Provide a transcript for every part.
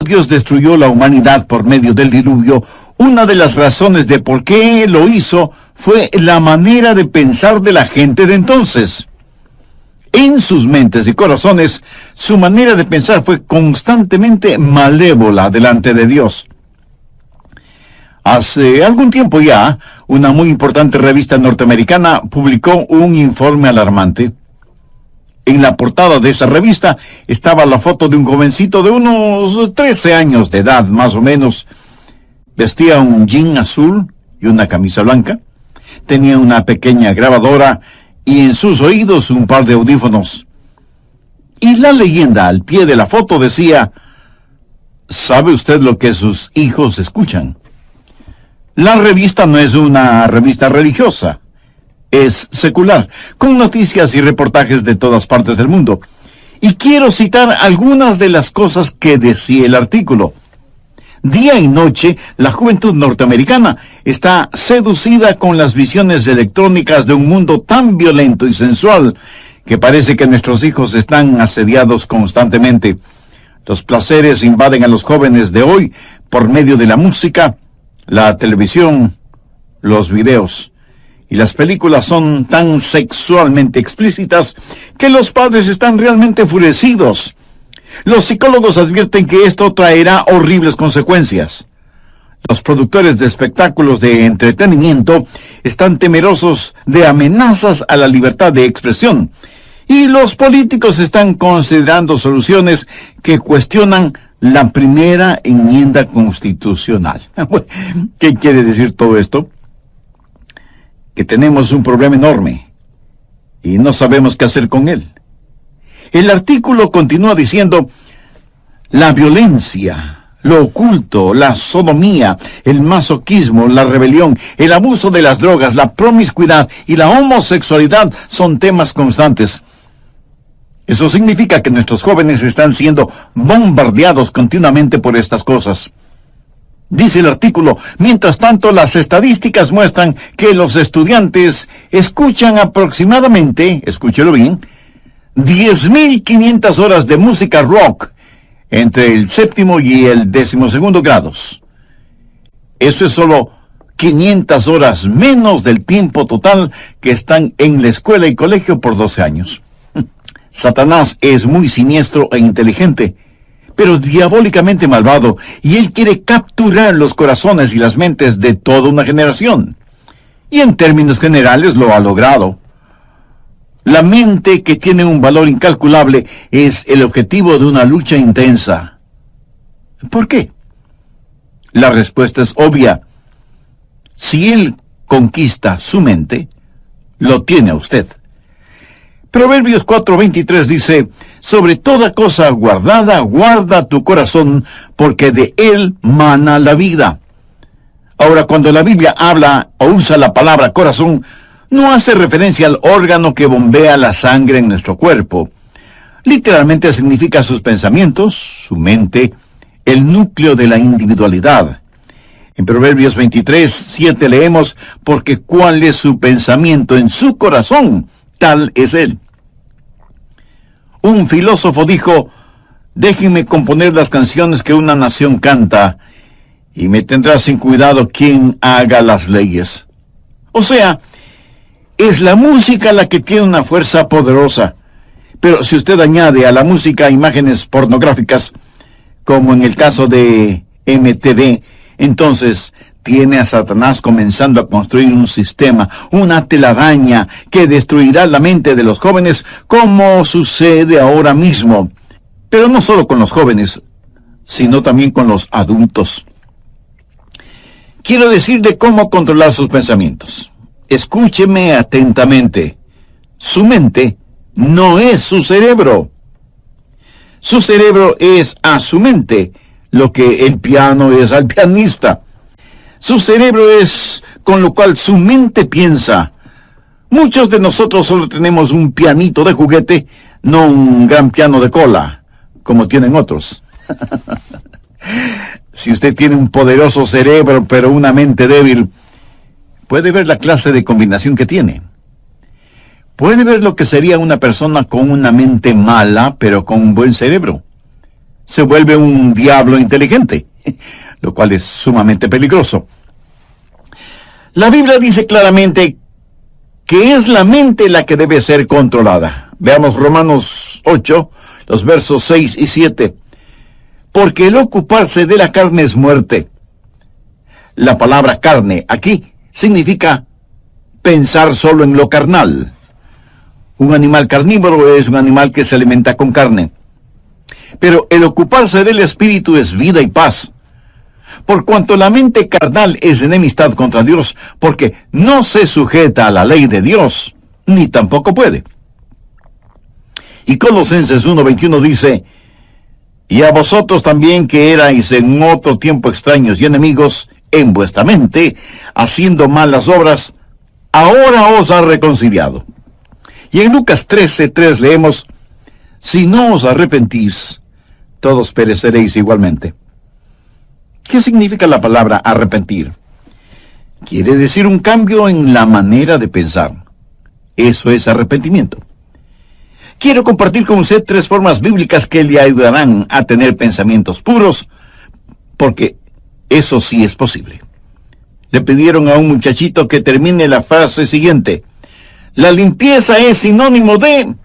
Dios destruyó la humanidad por medio del diluvio, una de las razones de por qué lo hizo fue la manera de pensar de la gente de entonces. En sus mentes y corazones, su manera de pensar fue constantemente malévola delante de Dios. Hace algún tiempo ya, una muy importante revista norteamericana publicó un informe alarmante. En la portada de esa revista estaba la foto de un jovencito de unos 13 años de edad, más o menos. Vestía un jean azul y una camisa blanca. Tenía una pequeña grabadora y en sus oídos un par de audífonos. Y la leyenda al pie de la foto decía: ¿sabe usted lo que sus hijos escuchan? La revista no es una revista religiosa. Es secular, con noticias y reportajes de todas partes del mundo. Y quiero citar algunas de las cosas que decía el artículo. Día y noche, la juventud norteamericana está seducida con las visiones electrónicas de un mundo tan violento y sensual que parece que nuestros hijos están asediados constantemente. Los placeres invaden a los jóvenes de hoy por medio de la música, la televisión, los videos. Y las películas son tan sexualmente explícitas que los padres están realmente enfurecidos. Los psicólogos advierten que esto traerá horribles consecuencias. Los productores de espectáculos de entretenimiento están temerosos de amenazas a la libertad de expresión. Y los políticos están considerando soluciones que cuestionan la primera enmienda constitucional. ¿Qué quiere decir todo esto? Que tenemos un problema enorme y no sabemos qué hacer con él. El artículo continúa diciendo: la violencia, lo oculto, la sodomía, el masoquismo, la rebelión, el abuso de las drogas, la promiscuidad y la homosexualidad son temas constantes. Eso significa que nuestros jóvenes están siendo bombardeados continuamente por estas cosas. Dice el artículo: mientras tanto, las estadísticas muestran que los estudiantes escuchan aproximadamente, escúchelo bien, 10.500 horas de música rock entre el 7º y el 12º grados. Eso es solo 500 horas menos del tiempo total que están en la escuela y colegio por 12 años. Satanás es muy siniestro e inteligente, pero diabólicamente malvado, y él quiere capturar los corazones y las mentes de toda una generación. Y en términos generales lo ha logrado. La mente, que tiene un valor incalculable, es el objetivo de una lucha intensa. ¿Por qué? La respuesta es obvia. Si él conquista su mente, lo tiene a usted. Proverbios 4:23 dice: sobre toda cosa guardada, guarda tu corazón, porque de él mana la vida. Ahora, cuando la Biblia habla o usa la palabra corazón, no hace referencia al órgano que bombea la sangre en nuestro cuerpo. Literalmente significa sus pensamientos, su mente, el núcleo de la individualidad. En Proverbios 23:7 leemos: porque cuál es su pensamiento en su corazón, tal es él. Un filósofo dijo: déjenme componer las canciones que una nación canta, y me tendrá sin cuidado quien haga las leyes. O sea, es la música la que tiene una fuerza poderosa. Pero si usted añade a la música imágenes pornográficas, como en el caso de MTV, entonces tiene a Satanás comenzando a construir un sistema, una telaraña que destruirá la mente de los jóvenes, como sucede ahora mismo. Pero no solo con los jóvenes, sino también con los adultos. Quiero decirle cómo controlar sus pensamientos. Escúcheme atentamente. Su mente no es su cerebro. Su cerebro es a su mente lo que el piano es al pianista. Su cerebro es con lo cual su mente piensa. Muchos de nosotros solo tenemos un pianito de juguete, no un gran piano de cola, como tienen otros. Si usted tiene un poderoso cerebro, pero una mente débil, puede ver la clase de combinación que tiene. Puede ver lo que sería una persona con una mente mala, pero con un buen cerebro. se vuelve un diablo inteligente, lo cual es sumamente peligroso. La Biblia dice claramente que es la mente la que debe ser controlada. Veamos Romanos 8, los versos 6 y 7. Porque el ocuparse de la carne es muerte. La palabra carne aquí significa pensar solo en lo carnal. Un animal carnívoro es un animal que se alimenta con carne. Pero el ocuparse del espíritu es vida y paz. Por cuanto la mente carnal es enemistad contra Dios, porque no se sujeta a la ley de Dios, ni tampoco puede. Y Colosenses 1:21 dice, y a vosotros también que erais en otro tiempo extraños y enemigos en vuestra mente, haciendo malas obras, ahora os ha reconciliado. Y en Lucas 13:3 leemos, si no os arrepentís, todos pereceréis igualmente. ¿Qué significa la palabra arrepentir? Quiere decir un cambio en la manera de pensar. Eso es arrepentimiento. Quiero compartir con usted 3 formas bíblicas que le ayudarán a tener pensamientos puros, porque eso sí es posible. Le pidieron a un muchachito que termine la frase siguiente. La limpieza es sinónimo de...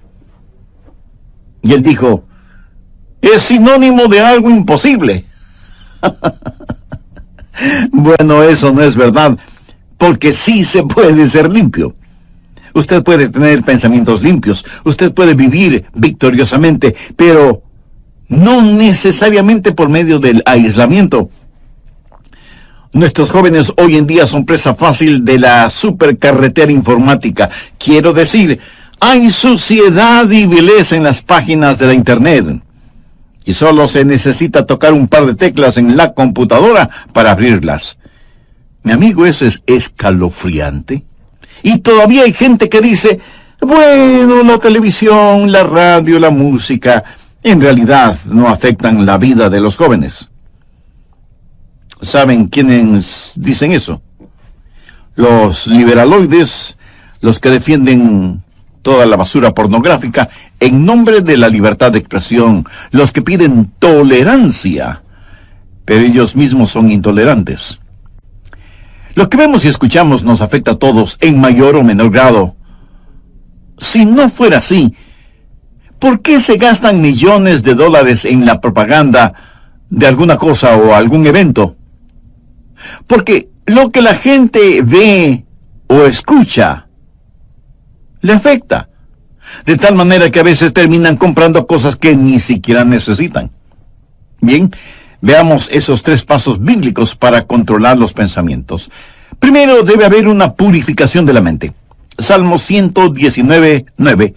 Y él dijo, es sinónimo de algo imposible. Bueno, eso no es verdad, porque sí se puede ser limpio. Usted puede tener pensamientos limpios, usted puede vivir victoriosamente, pero no necesariamente por medio del aislamiento. Nuestros jóvenes hoy en día son presa fácil de la supercarretera informática. Quiero decir, hay suciedad y vileza en las páginas de la Internet. Y solo se necesita tocar un par de teclas en la computadora para abrirlas. Mi amigo, eso es escalofriante. Y todavía hay gente que dice, bueno, la televisión, la radio, la música, en realidad no afectan la vida de los jóvenes. ¿Saben quiénes dicen eso? Los liberaloides, los que defienden toda la basura pornográfica en nombre de la libertad de expresión, los que piden tolerancia, pero ellos mismos son intolerantes. Lo que vemos y escuchamos nos afecta a todos en mayor o menor grado. Si no fuera así, ¿por qué se gastan millones de dólares en la propaganda de alguna cosa o algún evento? Porque lo que la gente ve o escucha le afecta, de tal manera que a veces terminan comprando cosas que ni siquiera necesitan. Bien, veamos esos 3 pasos bíblicos para controlar los pensamientos. Primero, debe haber una purificación de la mente. Salmo 119:9.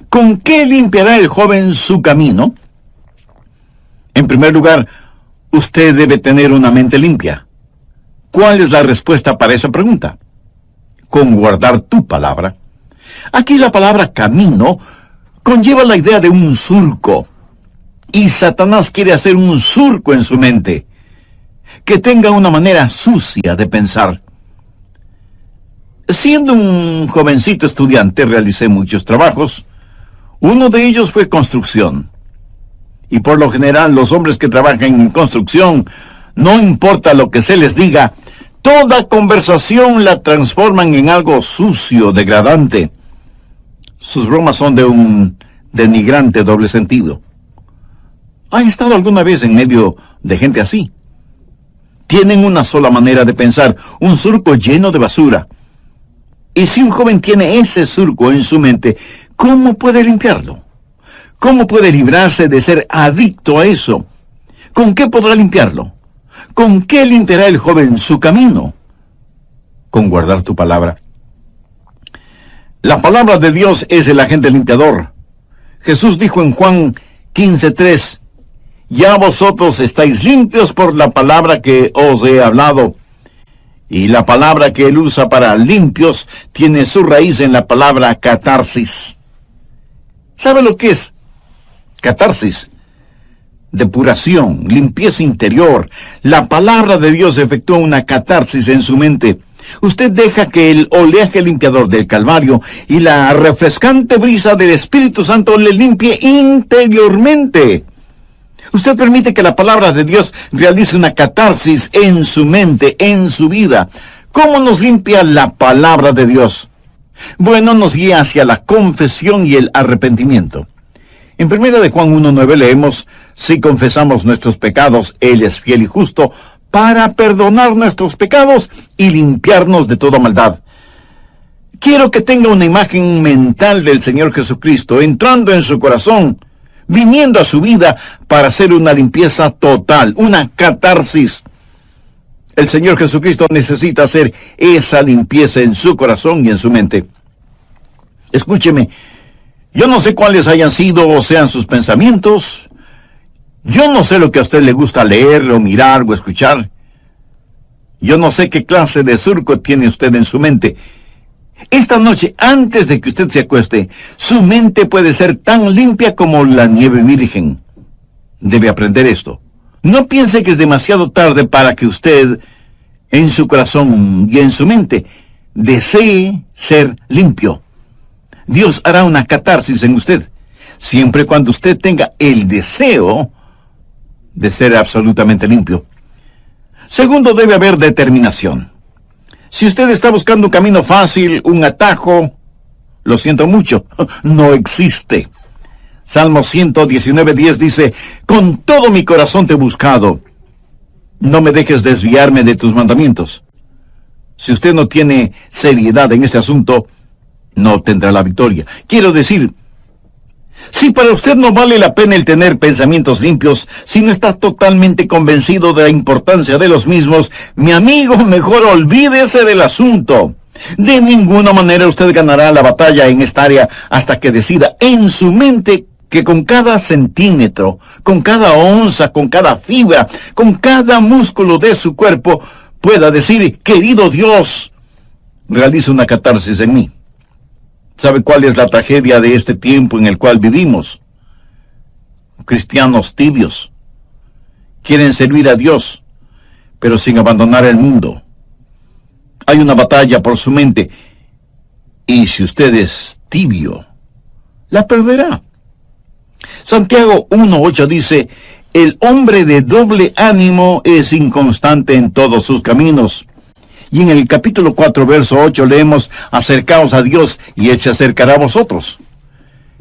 ¿Con qué limpiará el joven su camino? En primer lugar, usted debe tener una mente limpia. ¿Cuál es la respuesta para esa pregunta? Con guardar tu palabra. Aquí la palabra camino conlleva la idea de un surco. Y Satanás quiere hacer un surco en su mente, que tenga una manera sucia de pensar. Siendo un jovencito estudiante, realicé muchos trabajos. Uno de ellos fue construcción. Y por lo general, los hombres que trabajan en construcción, no importa lo que se les diga, toda conversación la transforman en algo sucio, degradante. Sus bromas son de un denigrante doble sentido. ¿Ha estado alguna vez en medio de gente así? Tienen una sola manera de pensar, un surco lleno de basura. Y si un joven tiene ese surco en su mente, ¿cómo puede limpiarlo? ¿Cómo puede librarse de ser adicto a eso? ¿Con qué podrá limpiarlo? ¿Con qué limpiará el joven su camino? Con guardar tu palabra. La palabra de Dios es el agente limpiador. Jesús dijo en Juan 15:3, ya vosotros estáis limpios por la palabra que os he hablado. Y la palabra que él usa para limpios tiene su raíz en la palabra catarsis. ¿Sabe lo que es? Catarsis. Depuración, limpieza interior. La palabra de Dios efectúa una catarsis en su mente. Usted deja que el oleaje limpiador del Calvario y la refrescante brisa del Espíritu Santo le limpie interiormente. Usted permite que la palabra de Dios realice una catarsis en su mente, en su vida. ¿Cómo nos limpia la palabra de Dios? Bueno, nos guía hacia la confesión y el arrepentimiento. En 1 de Juan 1:9 leemos: si confesamos nuestros pecados, Él es fiel y justo para perdonar nuestros pecados y limpiarnos de toda maldad. Quiero que tenga una imagen mental del Señor Jesucristo entrando en su corazón, viniendo a su vida para hacer una limpieza total, una catarsis. El Señor Jesucristo necesita hacer esa limpieza en su corazón y en su mente. Escúcheme, yo no sé cuáles hayan sido o sean sus pensamientos. Yo no sé lo que a usted le gusta leer o mirar o escuchar. Yo no sé qué clase de surco tiene usted en su mente. Esta noche, antes de que usted se acueste, su mente puede ser tan limpia como la nieve virgen. Debe aprender esto. No piense que es demasiado tarde para que usted, en su corazón y en su mente, desee ser limpio. Dios hará una catarsis en usted, siempre cuando usted tenga el deseo de ser absolutamente limpio. Segundo, debe haber determinación. Si usted está buscando un camino fácil, un atajo, lo siento mucho, no existe. Salmo 119:10 dice: con todo mi corazón te he buscado. No me dejes desviarme de tus mandamientos. Si usted no tiene seriedad en este asunto, no tendrá la victoria. Quiero decir, si para usted no vale la pena el tener pensamientos limpios, si no está totalmente convencido de la importancia de los mismos, mi amigo, mejor olvídese del asunto. De ninguna manera usted ganará la batalla en esta área hasta que decida en su mente que con cada centímetro, con cada onza, con cada fibra, con cada músculo de su cuerpo, pueda decir: querido Dios, realiza una catarsis en mí. ¿Sabe cuál es la tragedia de este tiempo en el cual vivimos? Cristianos tibios. Quieren servir a Dios, pero sin abandonar el mundo. Hay una batalla por su mente, y si usted es tibio, la perderá. Santiago 1:8 dice: el hombre de doble ánimo es inconstante en todos sus caminos. Y en el capítulo 4, verso 8 leemos: acercaos a Dios y Él se acercará a vosotros.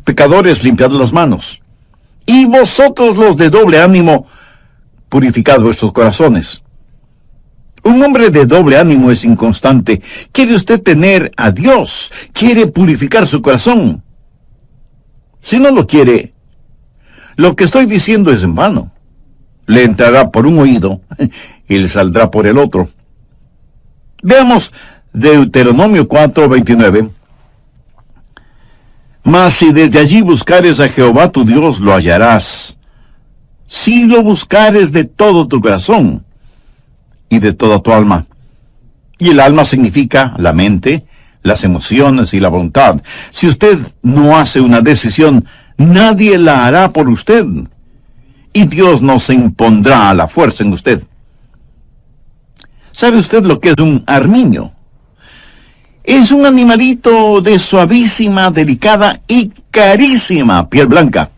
Pecadores, limpiad las manos. Y vosotros los de doble ánimo, purificad vuestros corazones. Un hombre de doble ánimo es inconstante. ¿Quiere usted tener a Dios? ¿Quiere purificar su corazón? Si no lo quiere, lo que estoy diciendo es en vano. Le entrará por un oído y le saldrá por el otro. Veamos Deuteronomio 4:29. Mas si desde allí buscares a Jehová tu Dios, lo hallarás, si lo buscares de todo tu corazón y de toda tu alma. Y el alma significa la mente, las emociones y la voluntad. Si usted no hace una decisión, nadie la hará por usted, y Dios no se impondrá a la fuerza en usted. ¿Sabe usted lo que es un armiño? Es un animalito de suavísima, delicada y carísima piel blanca.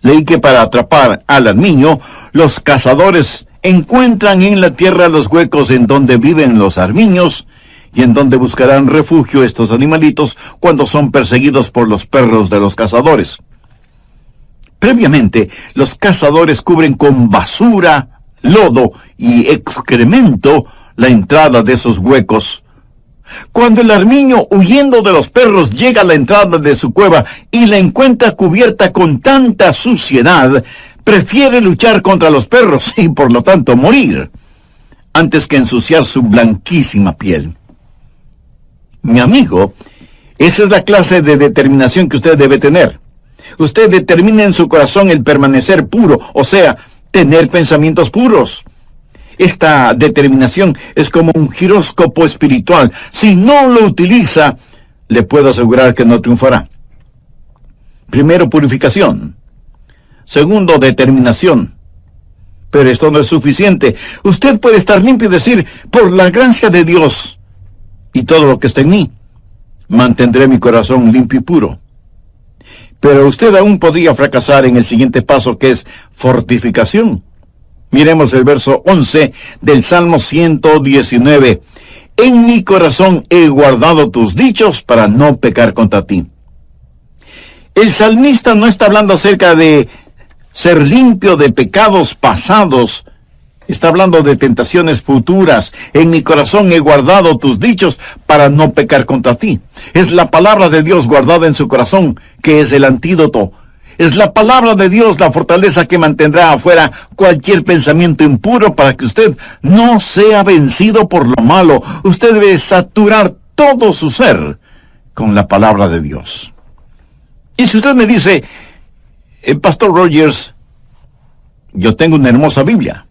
Leí que para atrapar al armiño, los cazadores encuentran en la tierra los huecos en donde viven los armiños y en donde buscarán refugio estos animalitos cuando son perseguidos por los perros de los cazadores. Previamente, los cazadores cubren con basura, lodo y excremento la entrada de esos huecos. Cuando el armiño, huyendo de los perros, llega a la entrada de su cueva y la encuentra cubierta con tanta suciedad, prefiere luchar contra los perros y por lo tanto morir, antes que ensuciar su blanquísima piel. Mi amigo, esa es la clase de determinación que usted debe tener. Usted determina en su corazón el permanecer puro, o sea, tener pensamientos puros. Esta determinación es como un giróscopo espiritual. Si no lo utiliza, le puedo asegurar que no triunfará. Primero, purificación. Segundo, determinación. Pero esto no es suficiente. Usted puede estar limpio y decir: por la gracia de Dios y todo lo que está en mí, mantendré mi corazón limpio y puro. Pero usted aún podría fracasar en el siguiente paso, que es fortificación. Miremos el verso 11 del Salmo 119. En mi corazón he guardado tus dichos para no pecar contra ti. El salmista no está hablando acerca de ser limpio de pecados pasados. Está hablando de tentaciones futuras. En mi corazón he guardado tus dichos para no pecar contra ti. Es la palabra de Dios guardada en su corazón, que es el antídoto. Es la palabra de Dios la fortaleza que mantendrá afuera cualquier pensamiento impuro para que usted no sea vencido por lo malo. Usted debe saturar todo su ser con la palabra de Dios. Y si usted me dice, Pastor Rogers, yo tengo una hermosa Biblia,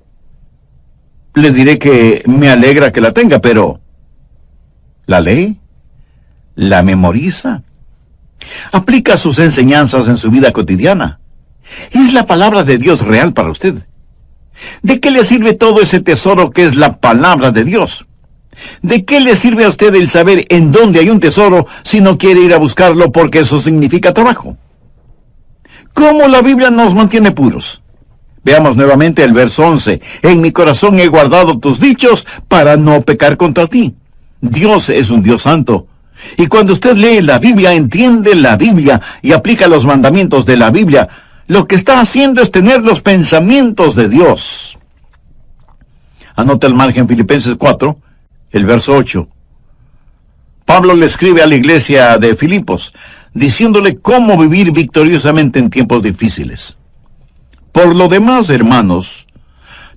le diré que me alegra que la tenga, pero ¿la lee? ¿La memoriza? ¿Aplica sus enseñanzas en su vida cotidiana? ¿Es la palabra de Dios real para usted? ¿De qué le sirve todo ese tesoro que es la palabra de Dios? ¿De qué le sirve a usted el saber en dónde hay un tesoro si no quiere ir a buscarlo porque eso significa trabajo? ¿Cómo la Biblia nos mantiene puros? Veamos nuevamente el verso 11. En mi corazón he guardado tus dichos para no pecar contra ti. Dios es un Dios santo. Y cuando usted lee la Biblia, entiende la Biblia y aplica los mandamientos de la Biblia, lo que está haciendo es tener los pensamientos de Dios. Anota al margen Filipenses 4, el verso 8. Pablo le escribe a la iglesia de Filipos, diciéndole cómo vivir victoriosamente en tiempos difíciles. Por lo demás, hermanos,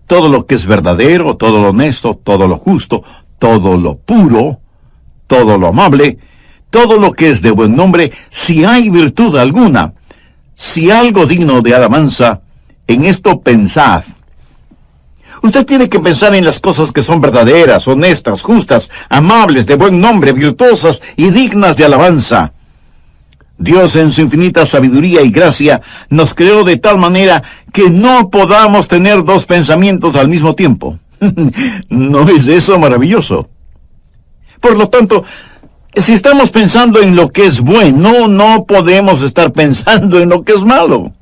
todo lo que es verdadero, todo lo honesto, todo lo justo, todo lo puro, todo lo amable, todo lo que es de buen nombre, si hay virtud alguna, si algo digno de alabanza, en esto pensad. Usted tiene que pensar en las cosas que son verdaderas, honestas, justas, amables, de buen nombre, virtuosas y dignas de alabanza. Dios en su infinita sabiduría y gracia nos creó de tal manera que no podamos tener dos pensamientos al mismo tiempo. ¿No es eso maravilloso? Por lo tanto, si estamos pensando en lo que es bueno, no podemos estar pensando en lo que es malo.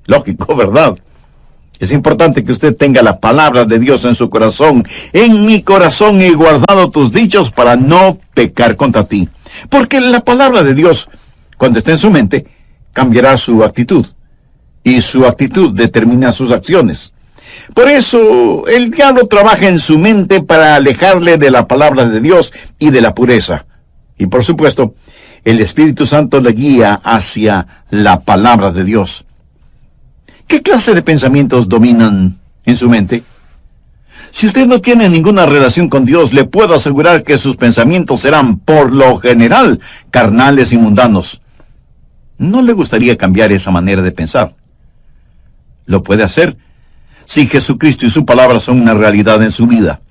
Lógico, ¿verdad? Es importante que usted tenga la palabra de Dios en su corazón. En mi corazón he guardado tus dichos para no pecar contra ti. Porque la palabra de Dios, cuando esté en su mente, cambiará su actitud. Y su actitud determina sus acciones. Por eso, el diablo trabaja en su mente para alejarle de la palabra de Dios y de la pureza. Y por supuesto, el Espíritu Santo le guía hacia la palabra de Dios. ¿Qué clase de pensamientos dominan en su mente? Si usted no tiene ninguna relación con Dios, le puedo asegurar que sus pensamientos serán, por lo general, carnales y mundanos. ¿No le gustaría cambiar esa manera de pensar? Lo puede hacer si Jesucristo y su palabra son una realidad en su vida.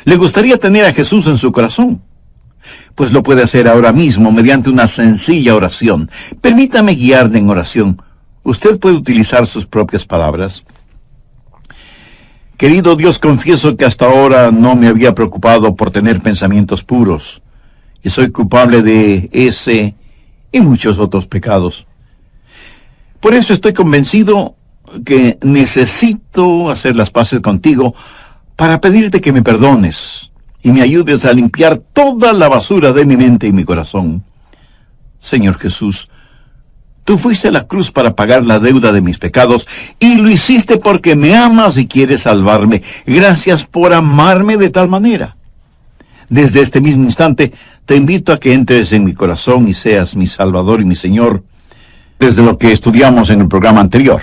¿Le gustaría tener a Jesús en su corazón? Pues lo puede hacer ahora mismo mediante una sencilla oración. Permítame guiarle en oración. Usted puede utilizar sus propias palabras. Querido Dios, confieso que hasta ahora no me había preocupado por tener pensamientos puros, y soy culpable de ese y muchos otros pecados. Por eso estoy convencido que necesito hacer las paces contigo para pedirte que me perdones y me ayudes a limpiar toda la basura de mi mente y mi corazón. Señor Jesús, tú fuiste a la cruz para pagar la deuda de mis pecados y lo hiciste porque me amas y quieres salvarme. Gracias por amarme de tal manera. Desde este mismo instante te invito a que entres en mi corazón y seas mi Salvador y mi Señor, desde lo que estudiamos en el programa anterior.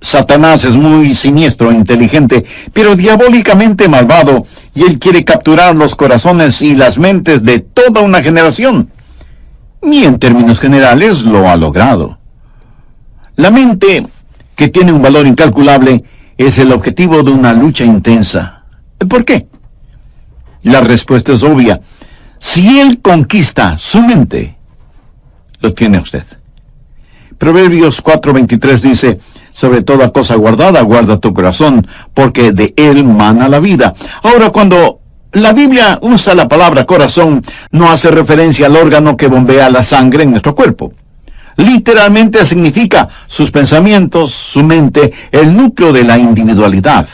Satanás es muy siniestro e inteligente, pero diabólicamente malvado, y él quiere capturar los corazones y las mentes de toda una generación. Y en términos generales lo ha logrado. La mente, que tiene un valor incalculable, es el objetivo de una lucha intensa. ¿Por qué? La respuesta es obvia. Si él conquista su mente, lo tiene usted. Proverbios 4:23 dice: sobre toda cosa guardada, guarda tu corazón, porque de él mana la vida. Ahora, cuando la Biblia usa la palabra corazón, no hace referencia al órgano que bombea la sangre en nuestro cuerpo. Literalmente significa sus pensamientos, su mente, el núcleo de la individualidad.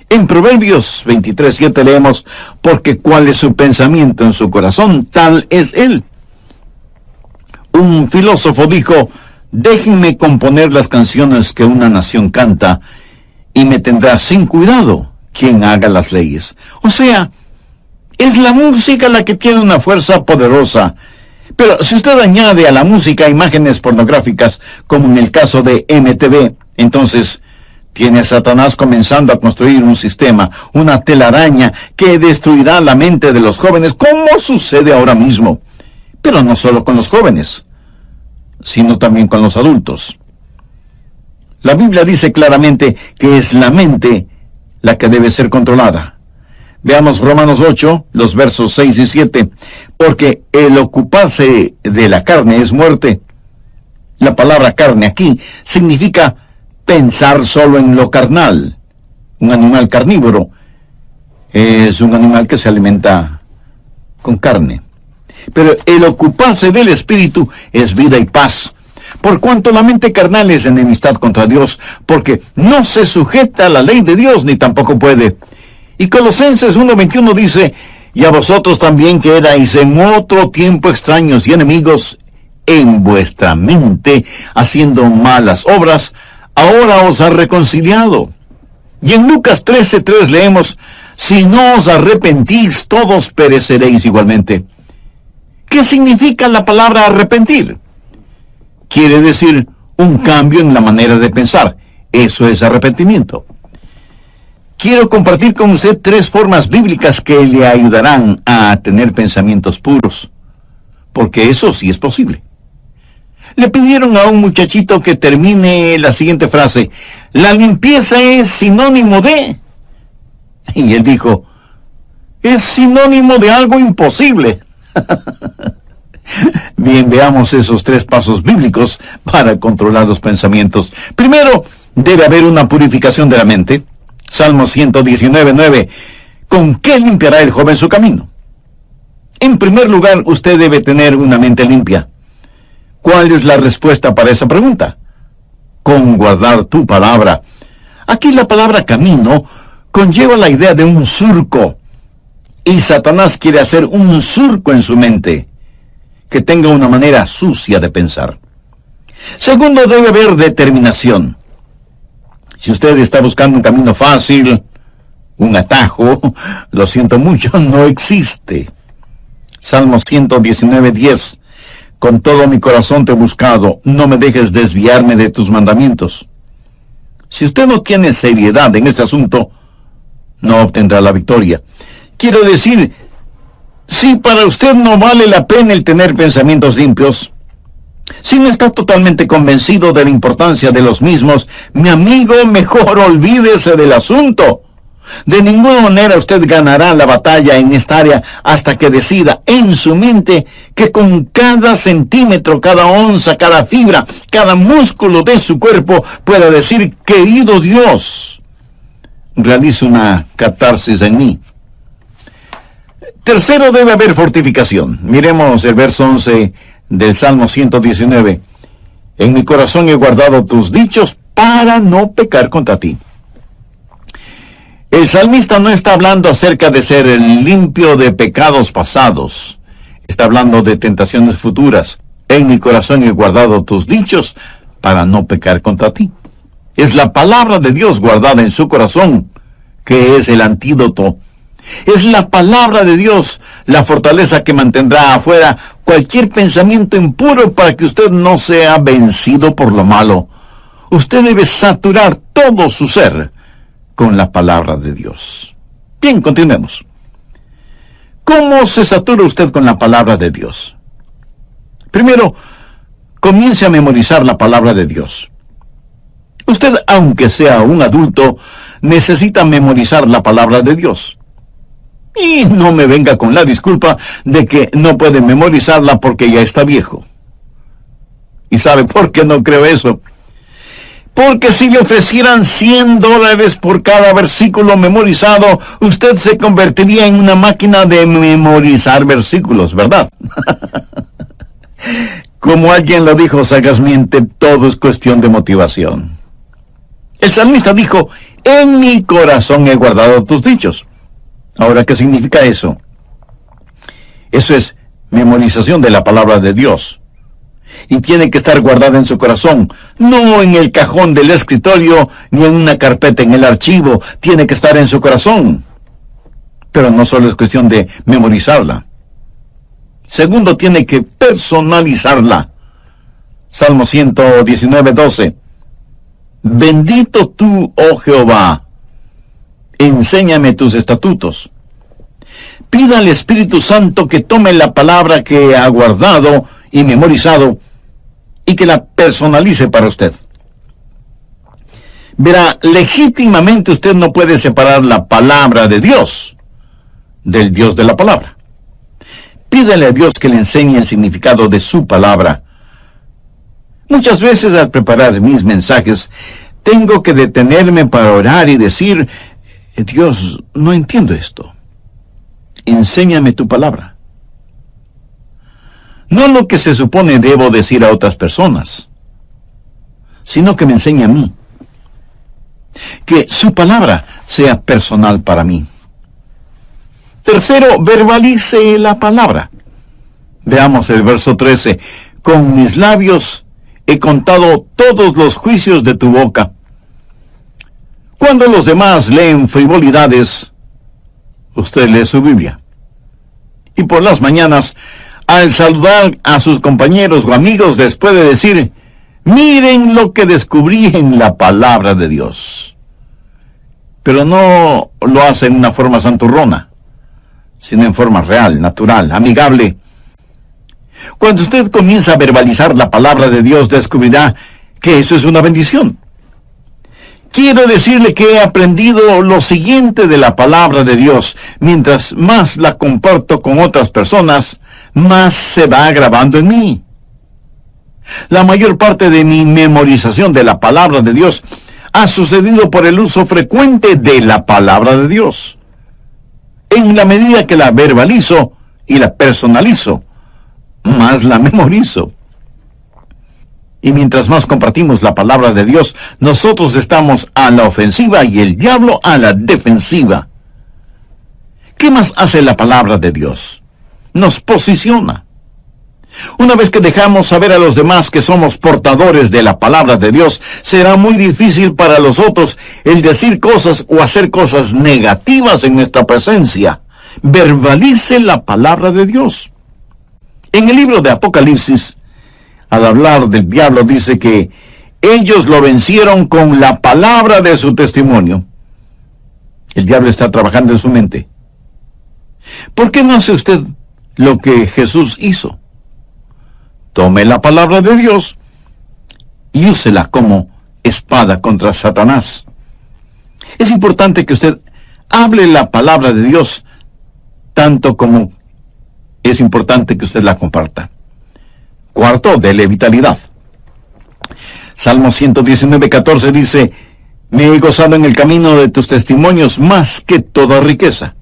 En Proverbios 23:7 leemos, porque cuál es su pensamiento en su corazón, tal es él. Un filósofo dijo, déjenme componer las canciones que una nación canta, y me tendrá sin cuidado quien haga las leyes. O sea, es la música la que tiene una fuerza poderosa. Pero si usted añade a la música imágenes pornográficas, como en el caso de MTV, entonces tiene a Satanás comenzando a construir un sistema, una telaraña que destruirá la mente de los jóvenes, como sucede ahora mismo. Pero no solo con los jóvenes, sino también con los adultos. La Biblia dice claramente que es la mente la que debe ser controlada. Veamos Romanos 8, los versos 6 y 7. Porque el ocuparse de la carne es muerte. La palabra carne aquí significa pensar solo en lo carnal. Un animal carnívoro es un animal que se alimenta con carne. Pero el ocuparse del espíritu es vida y paz. Por cuanto la mente carnal es enemistad contra Dios, porque no se sujeta a la ley de Dios, ni tampoco puede. Y Colosenses 1:21 dice, y a vosotros también que erais en otro tiempo extraños y enemigos en vuestra mente, haciendo malas obras, ahora os ha reconciliado. Y en Lucas 13:3 leemos, si no os arrepentís, todos pereceréis igualmente. ¿Qué significa la palabra arrepentir? Quiere decir un cambio en la manera de pensar. Eso es arrepentimiento. Quiero compartir con usted 3 formas bíblicas que le ayudarán a tener pensamientos puros, porque eso sí es posible. Le pidieron a un muchachito que termine la siguiente frase, la limpieza es sinónimo de... Y él dijo, es sinónimo de algo imposible. Bien, veamos esos 3 pasos bíblicos para controlar los pensamientos. Primero, debe haber una purificación de la mente. Salmo 119:9. ¿Con qué limpiará el joven su camino? En primer lugar, usted debe tener una mente limpia. ¿Cuál es la respuesta para esa pregunta? Con guardar tu palabra. Aquí la palabra camino conlleva la idea de un surco. Y Satanás quiere hacer un surco en su mente, que tenga una manera sucia de pensar. Segundo, debe haber determinación. Si usted está buscando un camino fácil, un atajo, lo siento mucho, no existe. Salmo 119:10. Con todo mi corazón te he buscado, no me dejes desviarme de tus mandamientos. Si usted no tiene seriedad en este asunto, no obtendrá la victoria. Quiero decir, si para usted no vale la pena el tener pensamientos limpios, si no está totalmente convencido de la importancia de los mismos, mi amigo, mejor olvídese del asunto. De ninguna manera usted ganará la batalla en esta área hasta que decida en su mente que con cada centímetro, cada onza, cada fibra, cada músculo de su cuerpo pueda decir, querido Dios, realiza una catarsis en mí. Tercero, debe haber fortificación. Miremos el verso 11 del Salmo 119. En mi corazón he guardado tus dichos para no pecar contra ti. El salmista no está hablando acerca de ser limpio de pecados pasados. Está hablando de tentaciones futuras. En mi corazón he guardado tus dichos para no pecar contra ti. Es la palabra de Dios guardada en su corazón que es el antídoto. Es la palabra de Dios la fortaleza que mantendrá afuera cualquier pensamiento impuro para que usted no sea vencido por lo malo. Usted debe saturar todo su ser con la palabra de Dios. Bien, continuemos. ¿Cómo se satura usted con la palabra de Dios? Primero, comience a memorizar la palabra de Dios. Usted, aunque sea un adulto, necesita memorizar la palabra de Dios. Y no me venga con la disculpa de que no puede memorizarla porque ya está viejo. ¿Y sabe por qué no creo eso? Porque si le ofrecieran $100 por cada versículo memorizado, usted se convertiría en una máquina de memorizar versículos, ¿verdad? Como alguien lo dijo sagazmente, todo es cuestión de motivación. El salmista dijo, en mi corazón he guardado tus dichos. Ahora, ¿qué significa eso? Eso es memorización de la palabra de Dios. Y tiene que estar guardada en su corazón, no en el cajón del escritorio, ni en una carpeta en el archivo. Tiene que estar en su corazón. Pero no solo es cuestión de memorizarla. Segundo, tiene que personalizarla. Salmo 119, 12. Bendito tú, oh Jehová, enséñame tus estatutos. Pida al Espíritu Santo que tome la palabra que ha guardado y memorizado y que la personalice para usted. Verá, legítimamente usted no puede separar la palabra de Dios del Dios de la palabra. Pídale a Dios que le enseñe el significado de su palabra. Muchas veces al preparar mis mensajes, tengo que detenerme para orar y decir, Dios, no entiendo esto. Enséñame tu palabra. No lo que se supone debo decir a otras personas, sino que me enseñe a mí. Que su palabra sea personal para mí. Tercero, verbalice la palabra. Veamos el verso 13. Con mis labios he contado todos los juicios de tu boca. Cuando los demás leen frivolidades, usted lee su Biblia. Y por las mañanas, al saludar a sus compañeros o amigos, les puede decir, miren lo que descubrí en la palabra de Dios. Pero no lo hace en una forma santurrona, sino en forma real, natural, amigable. Cuando usted comienza a verbalizar la palabra de Dios, descubrirá que eso es una bendición. Quiero decirle que he aprendido lo siguiente de la palabra de Dios. Mientras más la comparto con otras personas, más se va grabando en mí. La mayor parte de mi memorización de la palabra de Dios ha sucedido por el uso frecuente de la palabra de Dios. En la medida que la verbalizo y la personalizo, más la memorizo. Y mientras más compartimos la palabra de Dios, nosotros estamos a la ofensiva y el diablo a la defensiva. ¿Qué más hace la palabra de Dios? Nos posiciona. Una vez que dejamos saber a los demás que somos portadores de la palabra de Dios, será muy difícil para los otros el decir cosas o hacer cosas negativas en nuestra presencia. Verbalice la palabra de Dios. En el libro de Apocalipsis, al hablar del diablo, dice que ellos lo vencieron con la palabra de su testimonio. El diablo está trabajando en su mente. ¿Por qué no hace usted lo que Jesús hizo? Tome la palabra de Dios y úsela como espada contra Satanás. Es importante que usted hable la palabra de Dios tanto como es importante que usted la comparta. Cuarto, dele vitalidad. Salmo 119, 14 dice, me he gozado en el camino de tus testimonios más que toda riqueza.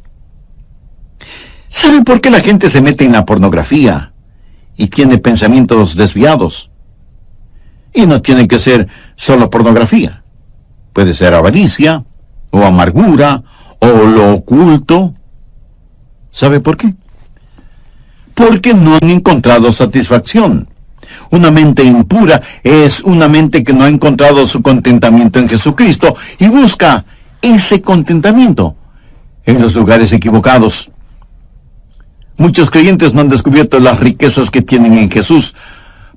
¿Sabe por qué la gente se mete en la pornografía y tiene pensamientos desviados? Y no tiene que ser solo pornografía. Puede ser avaricia, o amargura, o lo oculto. ¿Sabe por qué? Porque no han encontrado satisfacción. Una mente impura es una mente que no ha encontrado su contentamiento en Jesucristo y busca ese contentamiento en los lugares equivocados. Muchos creyentes no han descubierto las riquezas que tienen en Jesús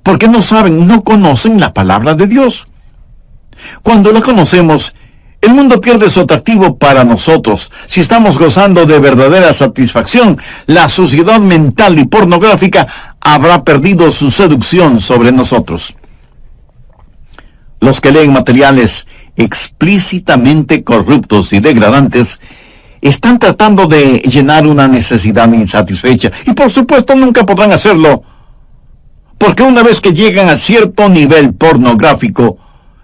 porque no saben, no conocen la palabra de Dios. Cuando la conocemos, el mundo pierde su atractivo para nosotros. Si estamos gozando de verdadera satisfacción, la suciedad mental y pornográfica habrá perdido su seducción sobre nosotros. Los que leen materiales explícitamente corruptos y degradantes están tratando de llenar una necesidad insatisfecha. Y por supuesto nunca podrán hacerlo, porque una vez que llegan a cierto nivel pornográfico,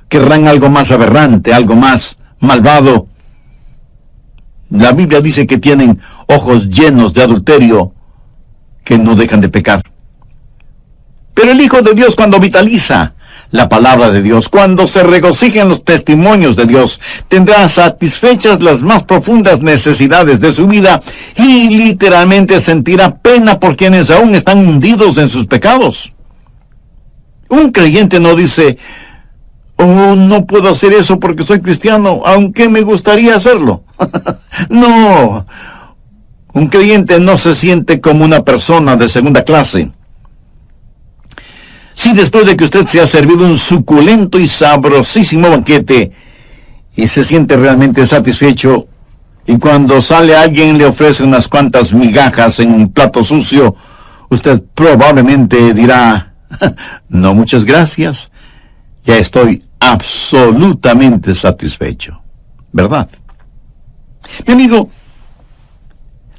querrán algo más aberrante, algo más malvado. La Biblia dice que tienen ojos llenos de adulterio que no dejan de pecar. Pero el Hijo de Dios, cuando vitaliza la palabra de Dios, cuando se regocija en los testimonios de Dios, tendrá satisfechas las más profundas necesidades de su vida y literalmente sentirá pena por quienes aún están hundidos en sus pecados. Un creyente no dice: oh, no puedo hacer eso porque soy cristiano, aunque me gustaría hacerlo. No, un creyente no se siente como una persona de segunda clase. Si después de que usted se ha servido un suculento y sabrosísimo banquete y se siente realmente satisfecho, y cuando sale alguien le ofrece unas cuantas migajas en un plato sucio, usted probablemente dirá: no, muchas gracias, ya estoy absolutamente satisfecho, ¿verdad? Mi amigo,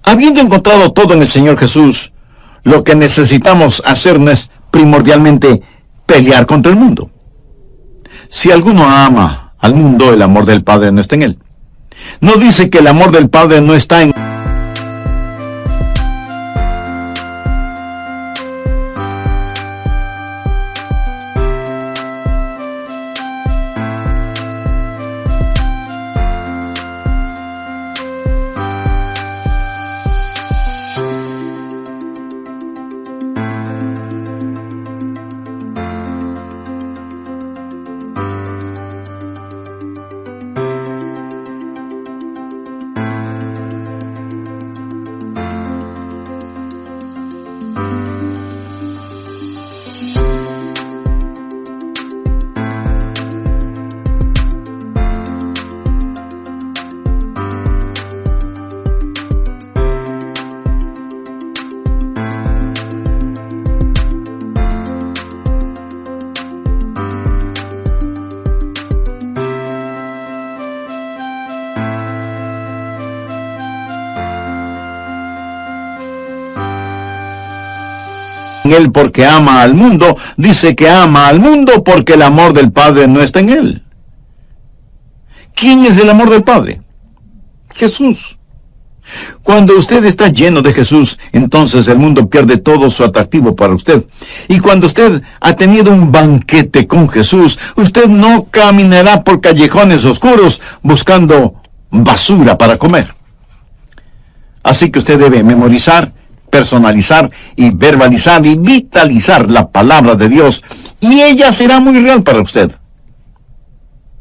habiendo encontrado todo en el Señor Jesús, lo que necesitamos hacer no es primordialmente pelear contra el mundo. Si alguno ama al mundo, el amor del Padre no está en él. No dice que el amor del Padre no está en... él porque ama al mundo, dice que ama al mundo porque el amor del Padre no está en él. ¿Quién es el amor del Padre? Jesús. Cuando usted está lleno de Jesús, entonces el mundo pierde todo su atractivo para usted. Y cuando usted ha tenido un banquete con Jesús, usted no caminará por callejones oscuros buscando basura para comer. Así que usted debe memorizar, personalizar y verbalizar y vitalizar la palabra de Dios, y ella será muy real para usted.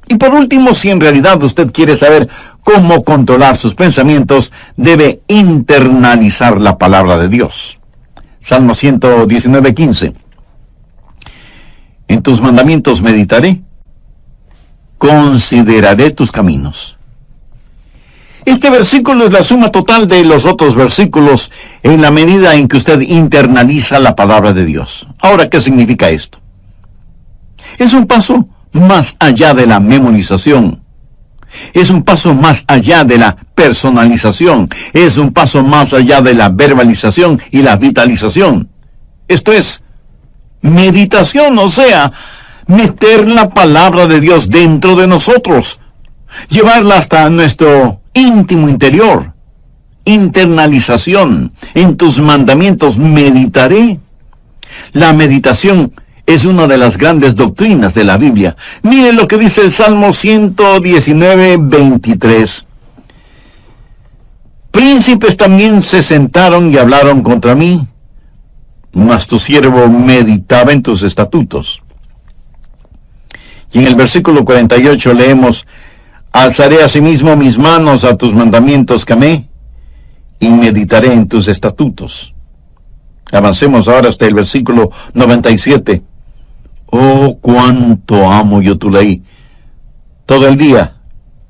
Y por último, si en realidad usted quiere saber cómo controlar sus pensamientos, debe internalizar la palabra de Dios. Salmo 119:15. En tus mandamientos meditaré, consideraré tus caminos. Este versículo es la suma total de los otros versículos en la medida en que usted internaliza la palabra de Dios. Ahora, ¿qué significa esto? Es un paso más allá de la memorización. Es un paso más allá de la personalización. Es un paso más allá de la verbalización y la vitalización. Esto es meditación, o sea, meter la palabra de Dios dentro de nosotros, llevarla hasta nuestro íntimo interior. Internalización. En tus mandamientos meditaré. La meditación es una de las grandes doctrinas de la Biblia. Miren lo que dice el Salmo 119:23. Príncipes también se sentaron y hablaron contra mí, mas tu siervo meditaba en tus estatutos. Y en el versículo 48 leemos: alzaré asimismo mis manos a tus mandamientos que amé, y meditaré en tus estatutos. Avancemos ahora hasta el versículo 97. Oh, cuánto amo yo tu ley. Todo el día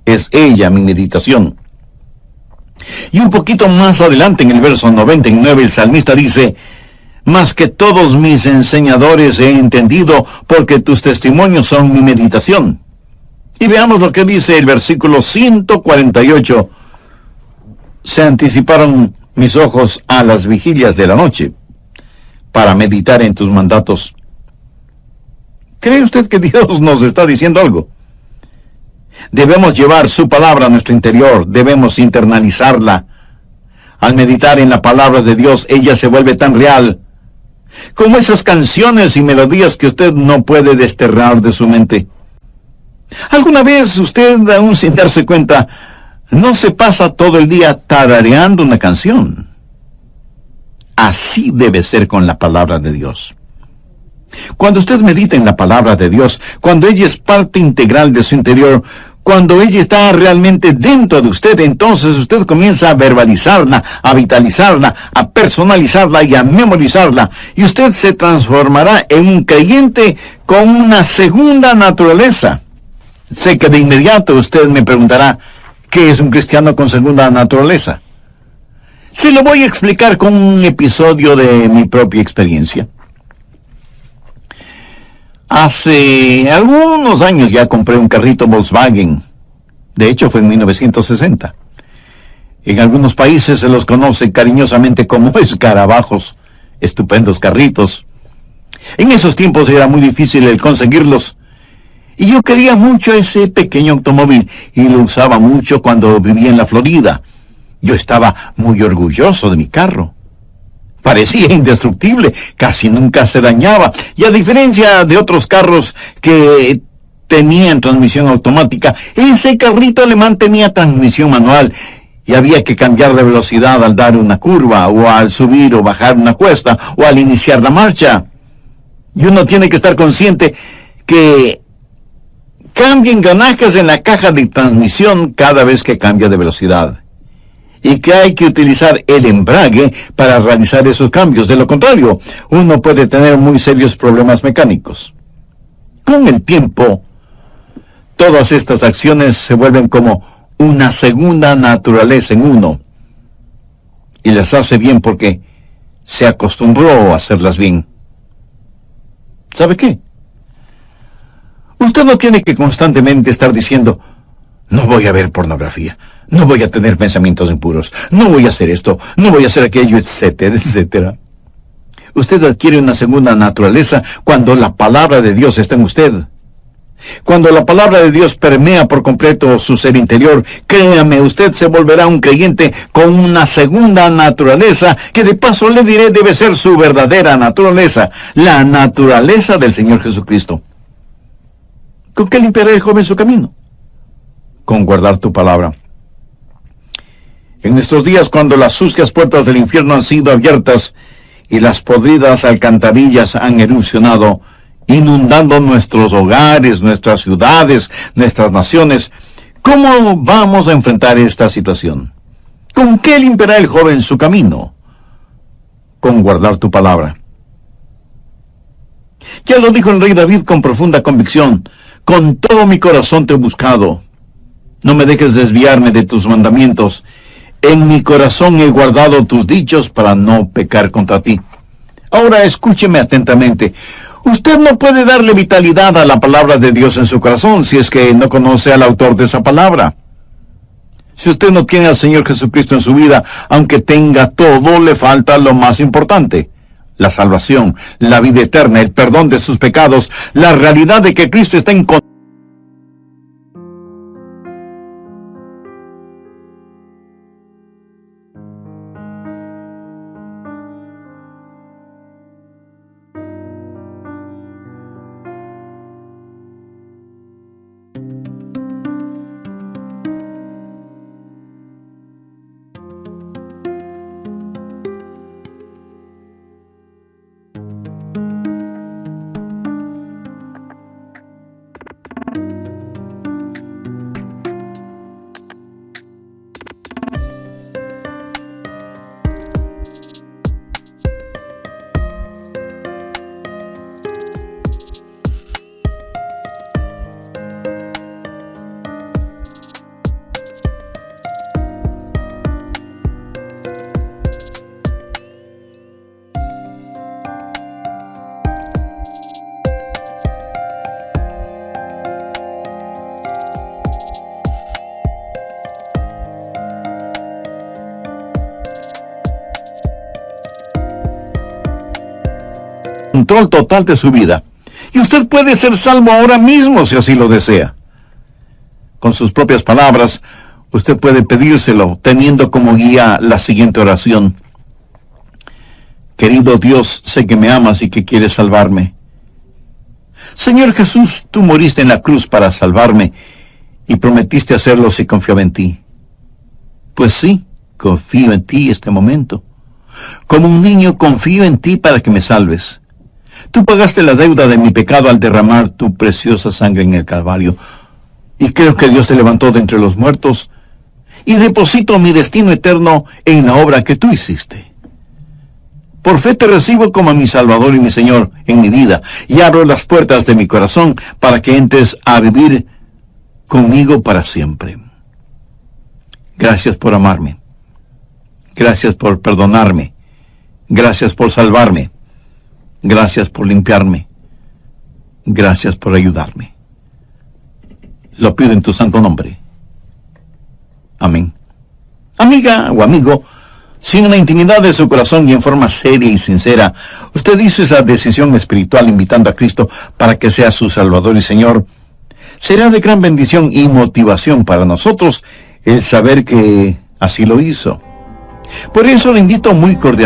es ella mi meditación. Y un poquito más adelante, en el verso 99, el salmista dice: más que todos mis enseñadores he entendido, porque tus testimonios son mi meditación. Y veamos lo que dice el versículo 148. Se anticiparon mis ojos a las vigilias de la noche, para meditar en tus mandatos. ¿Cree usted que Dios nos está diciendo algo? Debemos llevar su palabra a nuestro interior, debemos internalizarla. Al meditar en la palabra de Dios, ella se vuelve tan real como esas canciones y melodías que usted no puede desterrar de su mente. ¿Alguna vez usted, aún sin darse cuenta, no se pasa todo el día tarareando una canción? Así debe ser con la palabra de Dios. Cuando usted medita en la palabra de Dios, cuando ella es parte integral de su interior, cuando ella está realmente dentro de usted, entonces usted comienza a verbalizarla, a vitalizarla, a personalizarla y a memorizarla. Y usted se transformará en un creyente con una segunda naturaleza. Sé que de inmediato usted me preguntará, ¿qué es un cristiano con segunda naturaleza? Se lo voy a explicar con un episodio de mi propia experiencia. Hace algunos años ya compré un carrito Volkswagen. De hecho, fue en 1960. En algunos países se los conoce cariñosamente como escarabajos. Estupendos carritos. En esos tiempos era muy difícil el conseguirlos. Y yo quería mucho ese pequeño automóvil y lo usaba mucho cuando vivía en la Florida. Yo estaba muy orgulloso de mi carro. Parecía indestructible, casi nunca se dañaba, y a diferencia de otros carros que tenían transmisión automática, ese carrito alemán tenía transmisión manual, y había que cambiar de velocidad al dar una curva, o al subir o bajar una cuesta, o al iniciar la marcha. Y uno tiene que estar consciente que cambia engranajes en la caja de transmisión cada vez que cambia de velocidad. Y que hay que utilizar el embrague para realizar esos cambios. De lo contrario, uno puede tener muy serios problemas mecánicos. Con el tiempo, todas estas acciones se vuelven como una segunda naturaleza en uno. Y las hace bien porque se acostumbró a hacerlas bien. ¿Sabe qué? Usted no tiene que constantemente estar diciendo, no voy a ver pornografía, no voy a tener pensamientos impuros, no voy a hacer esto, no voy a hacer aquello, etcétera, etcétera. Usted adquiere una segunda naturaleza cuando la palabra de Dios está en usted. Cuando la palabra de Dios permea por completo su ser interior, créame, usted se volverá un creyente con una segunda naturaleza, que de paso le diré debe ser su verdadera naturaleza, la naturaleza del Señor Jesucristo. ¿Con qué limpiará el joven su camino? Con guardar tu palabra. En nuestros días, cuando las sucias puertas del infierno han sido abiertas y las podridas alcantarillas han erupcionado, inundando nuestros hogares, nuestras ciudades, nuestras naciones, ¿cómo vamos a enfrentar esta situación? ¿Con qué limpiará el joven su camino? Con guardar tu palabra. Ya lo dijo el rey David con profunda convicción: con todo mi corazón te he buscado. No me dejes desviarme de tus mandamientos. En mi corazón he guardado tus dichos para no pecar contra ti. Ahora escúcheme atentamente. Usted no puede darle vitalidad a la palabra de Dios en su corazón si es que no conoce al autor de esa palabra. Si usted no tiene al Señor Jesucristo en su vida, aunque tenga todo, le falta lo más importante: la salvación, la vida eterna, el perdón de sus pecados, la realidad de que Cristo está en control total de su vida. Y usted puede ser salvo ahora mismo si así lo desea. Con sus propias palabras, usted puede pedírselo teniendo como guía la siguiente oración: Querido Dios, sé que me amas y que quieres salvarme. Señor Jesús, tú moriste en la cruz para salvarme y prometiste hacerlo si confiaba en ti. Pues sí, confío en ti este momento. Como un niño confío en ti para que me salves. Tú pagaste la deuda de mi pecado al derramar tu preciosa sangre en el Calvario. Y creo que Dios te levantó de entre los muertos y deposito mi destino eterno en la obra que tú hiciste. Por fe te recibo como mi Salvador y mi Señor en mi vida y abro las puertas de mi corazón para que entres a vivir conmigo para siempre. Gracias por amarme. Gracias por perdonarme. Gracias por salvarme. Gracias por limpiarme. Gracias por ayudarme. Lo pido en tu santo nombre. Amén. Amiga o amigo, si en la intimidad de su corazón y en forma seria y sincera, usted hizo esa decisión espiritual invitando a Cristo para que sea su Salvador y Señor, será de gran bendición y motivación para nosotros el saber que así lo hizo. Por eso le invito muy cordialmente